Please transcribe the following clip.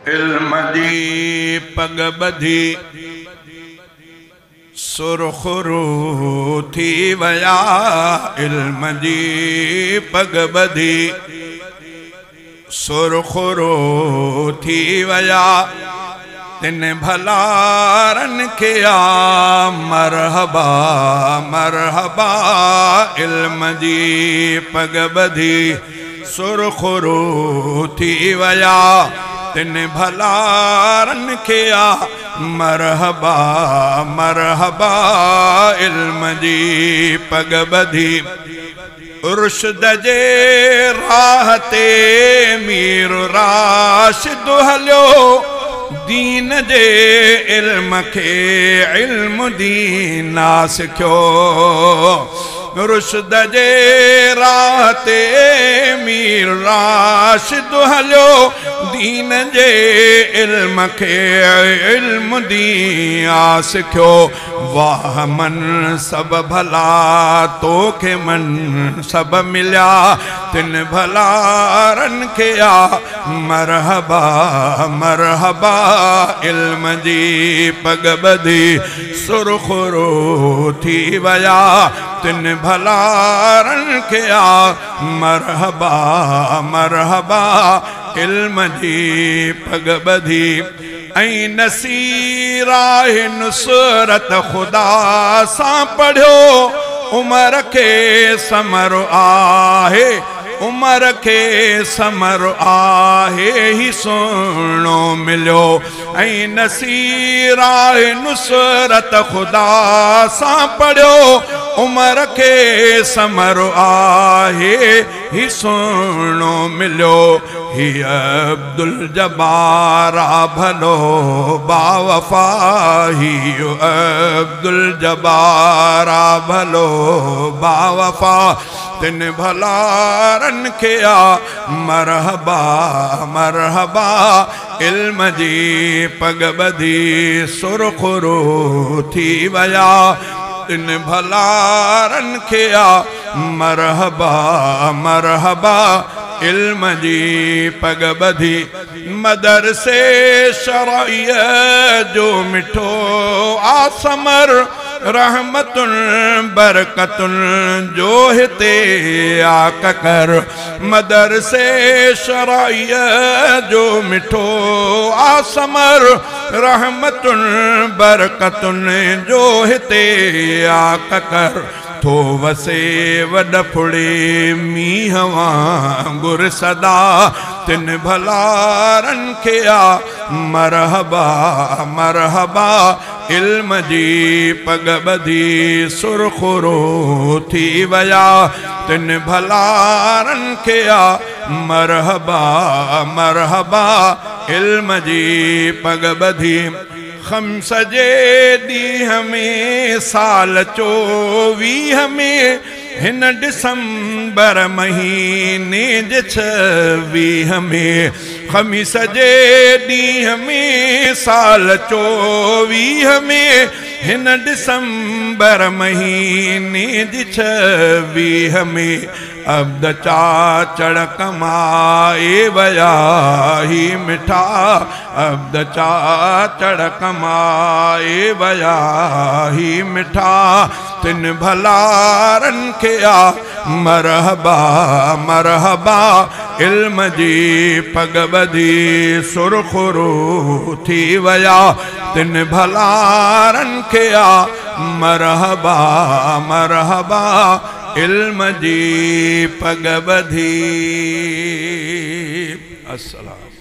इल्म जी पग ॿधी सुरखुरू थी वया। इल्म जी पग ॿधी सुरखुरू थी वया। तिन भलारन के आ मरहबा मरहबा। इल्म जी पग ॿधी सुरखुरू थी वया। तिन भलारन के आ मरहबा मरहबा। इल्म जी पग ॿधी रुशद जे राह ते मीर राशिद हलियो। दीन जे इल्म के इल्म दीना सिखियो। रुशद जे राह ते मीर राशिद हलियो। दीन जे इल्म के इल्म दीना सिखियो। वाह मन सब भला तोखे मन सब मिल्या। तिन भलारन के आ मरहबा मरहबा। इल्म जी पग ॿधी सुरखुरू थी वया। तिन भलारन के आ मरहबा मरहबा। इल्म जी पग ॿधी ऐं नसीर आहे नुसरत खुदा सां पढ़ियो। उमर के समर आहे उमर के समर आहे ही सुहिणो मिलियो। ऐं नसीर आहे नुसरत खुदा सां पढ़ियो। उमर के समर आहे ही सुहिणो मिलियो। ही अब्दुल जब्बार भलो बावफा। ही अब्दुल जब्बार भलो बावफा। तिन भलारन के आ मरहबा मरहबा। इल्म जी पग ॿधी सुरखुरू थी वया। तिन भलारन के आ मरहबा मरहबा। इल्म जी पग ॿधी मदरसे शरइया जो मिठो आसमर। रहमतुन बरकतुन जो हिते आकर। मदरसे शरइया जो मिठो आसमर। रहमतुन बरकतुन जो हिते आकर। थो वसे वॾ फुड़े मींहं वांगुर सदा। तिन भलारन के आ मरहबा मरहबा। इल्म जी पग ॿधी सुरखुरू थी वया। तिन भलारन के आ मरहबा मरहबा। इल्म जी पग ॿधी खम्स जे ॾींहं में साल 24 में हिन दिसंबर महीने जे 26 में। खमीस जे ॾींहं में साल 24 में हिन दिसंबर महीने जे 26 में। अब्द चाचड़ कमाए वया ही मिठा। अब्द चाचड़ कमाए वया ही मिठा। तिन भलारन के आ मरहबा मरहबा। इल्म जी पग ॿधी सुरखुरू थी वया। तिन भलारन के आ मरहबा मरहबा। इल्म जी पग ॿधी। अस्सलाम।